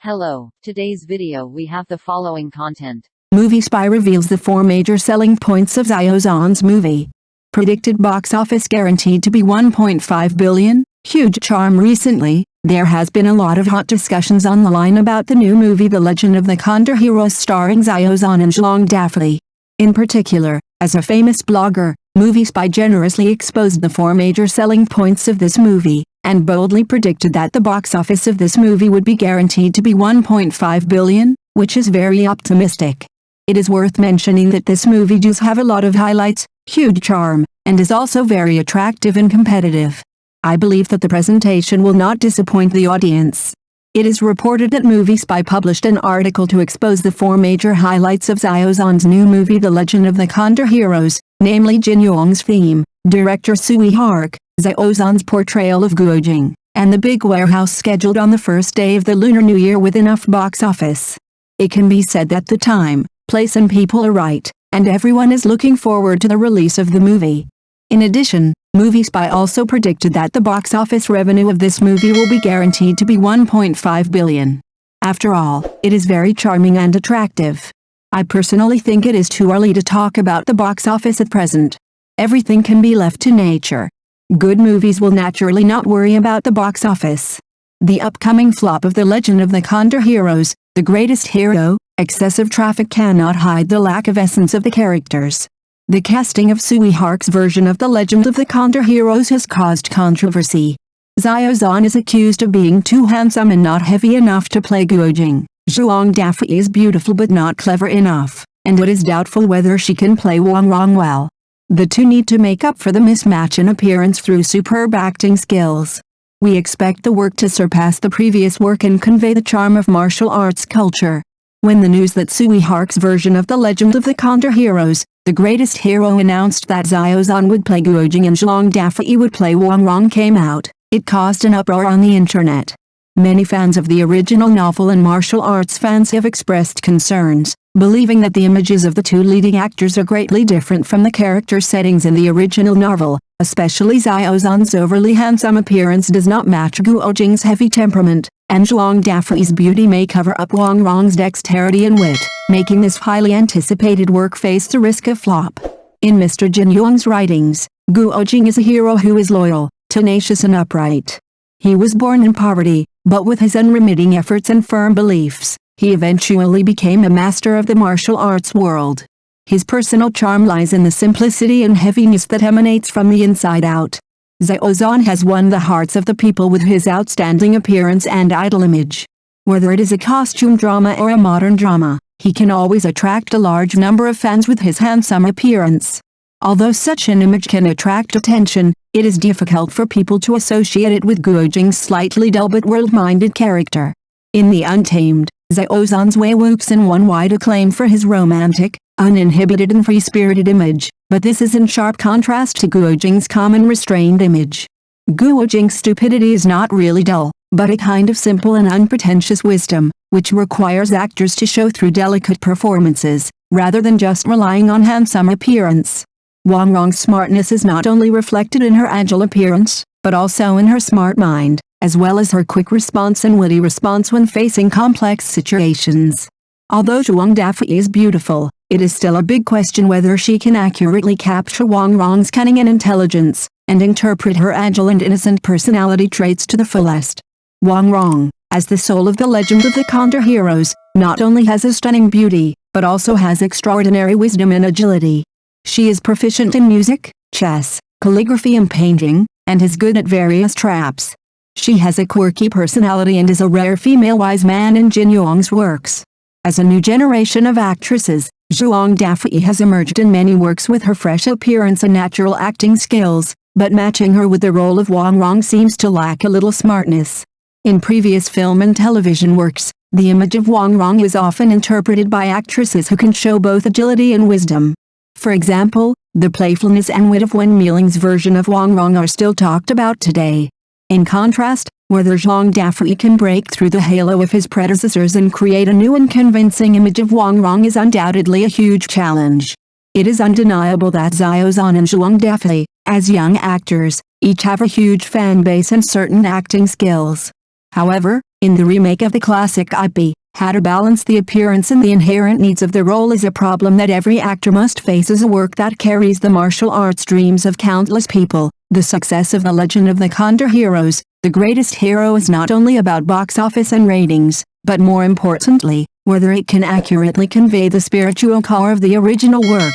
Hello, today's video we have the following content. Movie Spy reveals the 4 major selling points of Xiao Zhan's movie. Predicted box office guaranteed to be 1.5 billion, huge charm. Recently, there has been a lot of hot discussions online about the new movie The Legend of the Condor Heroes starring Xiao Zhan and Zhang Daffy. In particular, as a famous blogger, Movie Spy generously exposed the 4 major selling points of this movie, and boldly predicted that the box office of this movie would be guaranteed to be 1.5 billion, which is very optimistic. It is worth mentioning that this movie does have a lot of highlights, huge charm, and is also very attractive and competitive. I believe that the presentation will not disappoint the audience. It is reported that Movie Spy published an article to expose the 4 major highlights of Xiao Zhan's new movie The Legend of the Condor Heroes, namely Jin Yong's theme, director Sui Hark, Xiao Zhan's portrayal of Guojing, and the big warehouse scheduled on the first day of the Lunar New Year with enough box office. It can be said that the time, place and people are right, and everyone is looking forward to the release of the movie. In addition, Movie Spy also predicted that the box office revenue of this movie will be guaranteed to be 1.5 billion. After all, it is very charming and attractive. I personally think it is too early to talk about the box office at present. Everything can be left to nature. Good movies will naturally not worry about the box office. The upcoming flop of The Legend of the Condor Heroes, The Greatest Hero, excessive traffic cannot hide the lack of essence of the characters. The casting of Sui Hark's version of The Legend of the Condor Heroes has caused controversy. Xiao Zhan is accused of being too handsome and not heavy enough to play Guojing. Zhang Daffy is beautiful but not clever enough, and it is doubtful whether she can play Wang Rong well. The two need to make up for the mismatch in appearance through superb acting skills. We expect the work to surpass the previous work and convey the charm of martial arts culture. When the news that Sui Hark's version of The Legend of the Condor Heroes, The Greatest Hero announced that Xiao Zhan would play Guojing and Zhang Daffy would play Wang Rong came out, it caused an uproar on the internet. Many fans of the original novel and martial arts fans have expressed concerns, believing that the images of the two leading actors are greatly different from the character settings in the original novel, especially Xiao Zhan's overly handsome appearance does not match Guojing's heavy temperament, and Zhang Daffy's beauty may cover up Wang Rong's dexterity and wit, making this highly anticipated work face the risk of flop. In Mr. Jin Yong's writings, Guojing is a hero who is loyal, tenacious and upright. He was born in poverty, but with his unremitting efforts and firm beliefs, he eventually became a master of the martial arts world. His personal charm lies in the simplicity and heaviness that emanates from the inside out. Xiao Zhan has won the hearts of the people with his outstanding appearance and idol image. Whether it is a costume drama or a modern drama, he can always attract a large number of fans with his handsome appearance. Although such an image can attract attention, it is difficult for people to associate it with Guojing's slightly dull but world-minded character. In The Untamed, Xiao Zhan's Wei Wuxin won wide acclaim for his romantic, uninhibited and free-spirited image, but this is in sharp contrast to Guojing's calm and restrained image. Guojing's stupidity is not really dull, but a kind of simple and unpretentious wisdom, which requires actors to show through delicate performances, rather than just relying on handsome appearance. Wang Rong's smartness is not only reflected in her agile appearance, but also in her smart mind, as well as her quick response and witty response when facing complex situations. Although Zhang Daffy is beautiful, it is still a big question whether she can accurately capture Wang Rong's cunning and intelligence, and interpret her agile and innocent personality traits to the fullest. Wang Rong, as the soul of The Legend of the Condor Heroes, not only has a stunning beauty, but also has extraordinary wisdom and agility. She is proficient in music, chess, calligraphy and painting, and is good at various traps. She has a quirky personality and is a rare female wise man in Jin Yong's works. As a new generation of actresses, Zhang Daffy has emerged in many works with her fresh appearance and natural acting skills, but matching her with the role of Wang Rong seems to lack a little smartness. In previous film and television works, the image of Wang Rong is often interpreted by actresses who can show both agility and wisdom. For example, the playfulness and wit of Wen Miling's version of Wang Rong are still talked about today. In contrast, whether Zhang Daffy can break through the halo of his predecessors and create a new and convincing image of Wang Rong is undoubtedly a huge challenge. It is undeniable that Xiao Zhan and Zhang Daffy, as young actors, each have a huge fan base and certain acting skills. However, in the remake of the classic IP, how to balance the appearance and the inherent needs of the role is a problem that every actor must face as a work that carries the martial arts dreams of countless people. The success of The Legend of the Condor Heroes, The Greatest Hero is not only about box office and ratings, but more importantly, whether it can accurately convey the spiritual core of the original work.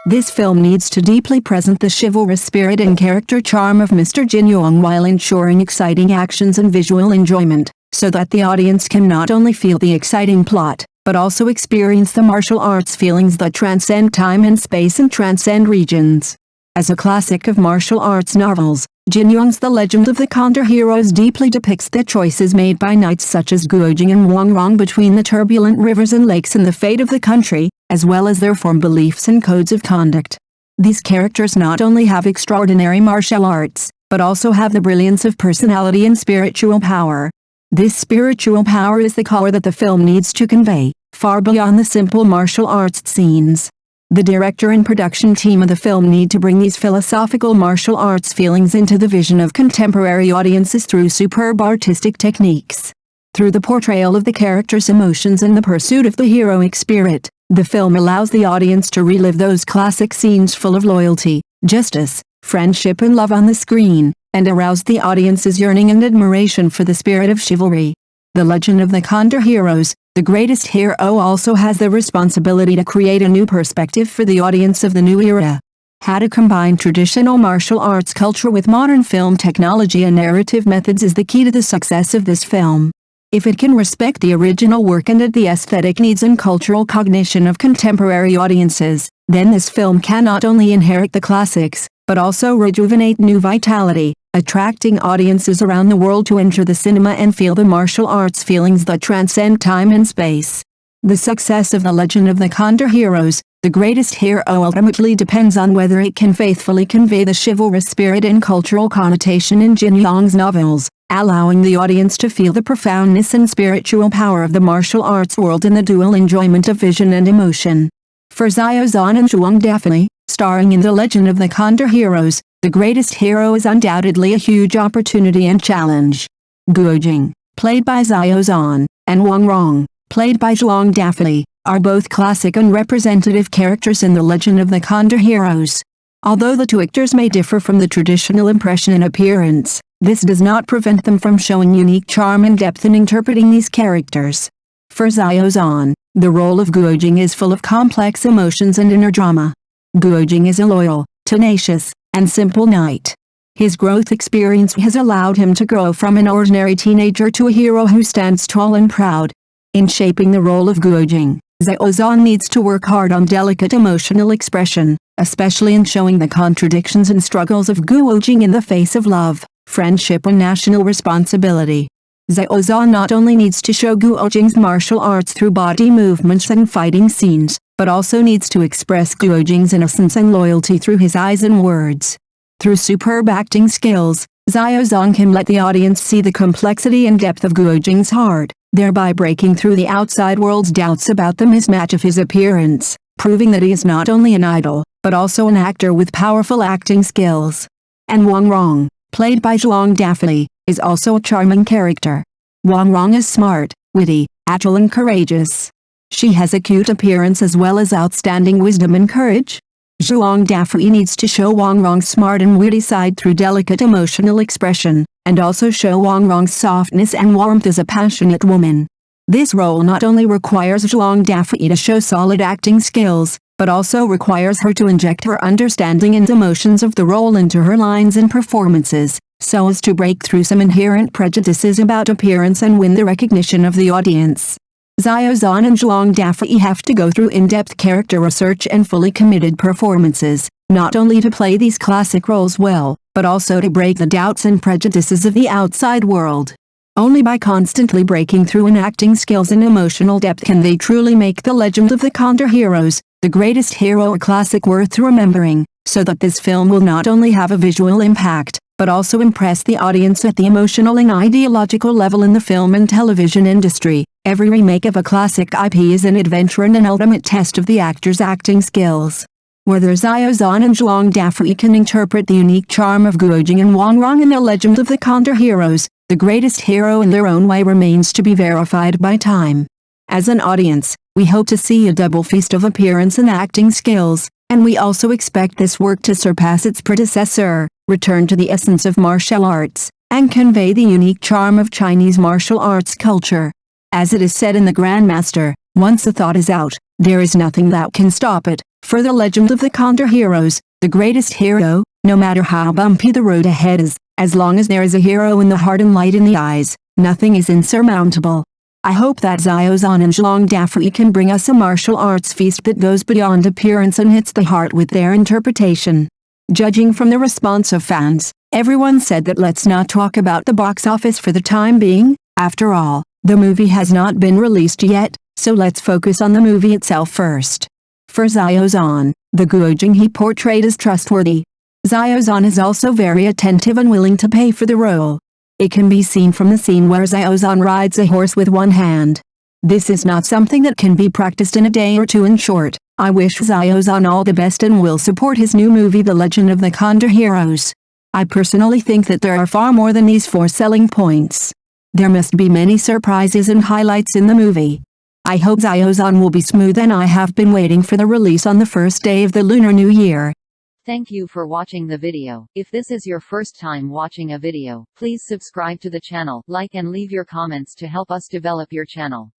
This film needs to deeply present the chivalrous spirit and character charm of Mr. Jin Yong while ensuring exciting actions and visual enjoyment, so that the audience can not only feel the exciting plot, but also experience the martial arts feelings that transcend time and space and transcend regions. As a classic of martial arts novels, Jin Yong's The Legend of the Condor Heroes deeply depicts the choices made by knights such as Guo Jing and Wang Rong between the turbulent rivers and lakes and the fate of the country, as well as their firm beliefs and codes of conduct. These characters not only have extraordinary martial arts, but also have the brilliance of personality and spiritual power. This spiritual power is the core that the film needs to convey, far beyond the simple martial arts scenes. The director and production team of the film need to bring these philosophical martial arts feelings into the vision of contemporary audiences through superb artistic techniques. Through the portrayal of the characters' emotions and the pursuit of the heroic spirit, the film allows the audience to relive those classic scenes full of loyalty, justice, friendship and love on the screen, and arouse the audience's yearning and admiration for the spirit of chivalry. The Legend of the Condor Heroes, The Greatest Hero also has the responsibility to create a new perspective for the audience of the new era. How to combine traditional martial arts culture with modern film technology and narrative methods is the key to the success of this film. If it can respect the original work and the aesthetic needs and cultural cognition of contemporary audiences, then this film can not only inherit the classics, but also rejuvenate new vitality, attracting audiences around the world to enter the cinema and feel the martial arts feelings that transcend time and space. The success of The Legend of the Condor Heroes, The Greatest Hero ultimately depends on whether it can faithfully convey the chivalrous spirit and cultural connotation in Jin Yong's novels, allowing the audience to feel the profoundness and spiritual power of the martial arts world in the dual enjoyment of vision and emotion. For Xiao Zhan and Zhuang Dafei, starring in The Legend of the Condor Heroes, The Greatest Hero is undoubtedly a huge opportunity and challenge. Guo Jing, played by Xiao Zhan, and Wang Rong, played by Zhuang Dafei, are both classic and representative characters in The Legend of the Condor Heroes. Although the two actors may differ from the traditional impression in appearance, this does not prevent them from showing unique charm and depth in interpreting these characters. For Xiao Zhan, the role of Guo Jing is full of complex emotions and inner drama. Guo Jing is a loyal, tenacious, and simple knight. His growth experience has allowed him to grow from an ordinary teenager to a hero who stands tall and proud. In shaping the role of Guo Jing, Xiao Zhan needs to work hard on delicate emotional expression, especially in showing the contradictions and struggles of Guo Jing in the face of love, friendship and national responsibility. Xiao Zhan not only needs to show Guo Jing's martial arts through body movements and fighting scenes, but also needs to express Guo Jing's innocence and loyalty through his eyes and words. Through superb acting skills, Xiao Zhan can let the audience see the complexity and depth of Guo Jing's heart, thereby breaking through the outside world's doubts about the mismatch of his appearance, proving that he is not only an idol, but also an actor with powerful acting skills. And Wang Rong, played by Zhuang Dafei, is also a charming character. Wang Rong is smart, witty, agile and courageous. She has a cute appearance as well as outstanding wisdom and courage. Zhuang Dafei needs to show Wang Rong's smart and witty side through delicate emotional expression, and also show Wang Rong's softness and warmth as a passionate woman. This role not only requires Zhuang Dafei to show solid acting skills, but also requires her to inject her understanding and emotions of the role into her lines and performances, so as to break through some inherent prejudices about appearance and win the recognition of the audience. Xiao Zhan and Zhuang Dafei have to go through in-depth character research and fully committed performances, not only to play these classic roles well, but also to break the doubts and prejudices of the outside world. Only by constantly breaking through in acting skills and emotional depth can they truly make The Legend of the Condor Heroes, The Greatest Hero a classic worth remembering, so that this film will not only have a visual impact, but also impress the audience at the emotional and ideological level in the film and television industry. Every remake of a classic IP is an adventure and an ultimate test of the actor's acting skills. Whether Xiao Zhan and Zhuang Dafei can interpret the unique charm of Guo Jing and Wang Rong in The Legend of the Condor Heroes, the greatest hero in their own way remains to be verified by time. As an audience, we hope to see a double feast of appearance and acting skills, and we also expect this work to surpass its predecessor, return to the essence of martial arts, and convey the unique charm of Chinese martial arts culture. As it is said in the Grandmaster, once a thought is out, there is nothing that can stop it. For the legend of the counter heroes, the greatest hero, no matter how bumpy the road ahead is, as long as there is a hero in the heart and light in the eyes, nothing is insurmountable. I hope that Xiao Zhan and Zhang Dafui can bring us a martial arts feast that goes beyond appearance and hits the heart with their interpretation. Judging from the response of fans, everyone said that let's not talk about the box office for the time being. After all, the movie has not been released yet, so let's focus on the movie itself first. For Xiao Zhan, the Guojing he portrayed is trustworthy. Xiao Zhan is also very attentive and willing to pay for the role. It can be seen from the scene where Xiao Zhan rides a horse with one hand. This is not something that can be practiced in a day or two. In short, I wish Xiao Zhan all the best and will support his new movie The Legend of the Condor Heroes. I personally think that there are far more than these 4 selling points. There must be many surprises and highlights in the movie. I hope Xiao Zhan will be smooth, and I have been waiting for the release on the first day of the Lunar New Year. Thank you for watching the video. If this is your first time watching a video, please subscribe to the channel, like and leave your comments to help us develop your channel.